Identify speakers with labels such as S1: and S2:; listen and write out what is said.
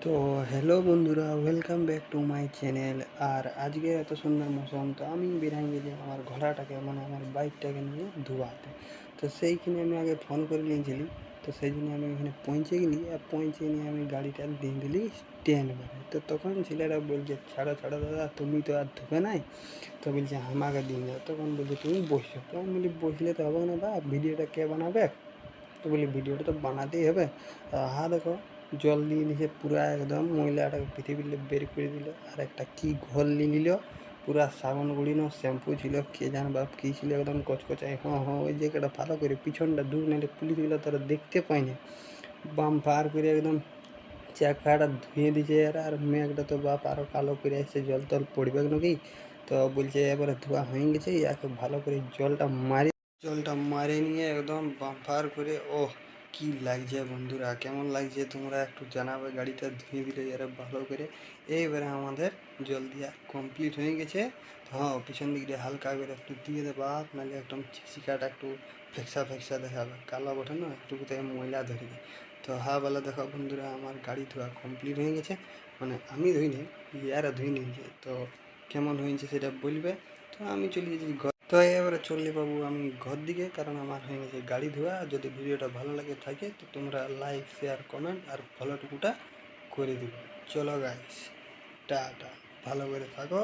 S1: তো হ্যালো বন্ধুরা, welcome back to my channel. আর আজকে এত সুন্দর মৌসুম, তো আমি বেরাই গেছি আমার ঘোড়াটাকে মানে আমার বাইকটাকে নিয়ে ধোয়াতে। তো সেইখানে আমি আগে ফোন করে নিয়েছিলি, তো সেই জন্য আমি এখানে পৌঁছে গেলি। আর পৌঁছে নিয়ে আমি গাড়িটা দিয়ে দিলি স্ট্যান্ড বারে। তো তখন ছেলেরা বলছে, ছাড়ো ছাড়ো দাদা, তুমি তো আর ধোবে নাই। তো বলছে আমাকে দিন যাও। তখন বলছে তুমি বসছো। তো আমি বলি বসলে তো হবে না বা, ভিডিওটা কে বানাবে? তো বলি ভিডিওটা তো বানাতেই হবে। হ্যাঁ দেখো, জল দিয়ে নিচে পুরা একদম ময়লাটাকে পৃথিবীর বের করে দিল। আর একটা কি ঘর নিয়ে নিল, পুরা সাবান গুঁড়িনো শ্যাম্পু ছিল, কে জান বাপ কী ছিল, একদম কচকচায়। হ্যাঁ হ্যাঁ, ওই জায়গাটা ভালো করে পিছনটা দূর নাহলে পুলিশগুলো তারা দেখতে পায়নি। বাম পার করে একদম চাকাটা ধুয়ে দিছে। আর মেঘটা তো বাপ আরও কালো করে আসছে, জল টল পড়বে নাকি। তো বলছে এবারে ধোয়া হয়ে গেছে, ইয়াকে ভালো করে জলটা মারে নিয়ে একদম বাম্পার করে। ওহ, কি লাগছে বন্ধুরা, কেমন লাগছে তোমরা একটু জানাবে। গাড়িটা ধুয়ে দিলে এরা ভালো করে। এইবারে আমাদের জল দিয়া কমপ্লিট হয়ে গেছে। তো হ্যাঁ, পিছন দিক দিয়ে হালকা করে একটু দিয়ে দেবা, নাহলে একদম চিকাটা একটু ফেকসা ফেকসা দেখাবে, কালো বটে না, একটু কোথায় ময়লা ধরবে। তো হ্যাঁ বলে দেখো বন্ধুরা, আমার গাড়ি ধোয়া কমপ্লিট হয়ে গেছে। মানে আমি ধুইনি, ইয়ারা ধুই নিয়েছে। তো কেমন হয়েছে সেটা বলবে। তো আমি চলে গেছি ঘর। তো এবারে চললে বাবু আমি ঘর দিকে, কারণ আমার হয়ে গেছে গাড়ি ধোয়া। যদি ভিডিওটা ভালো লাগে থাকে তো তোমরা লাইক শেয়ার কমেন্ট আর ফলোটুকুটা করে দিবে। চলো গাইস, টাটা, ভালো করে থাকো।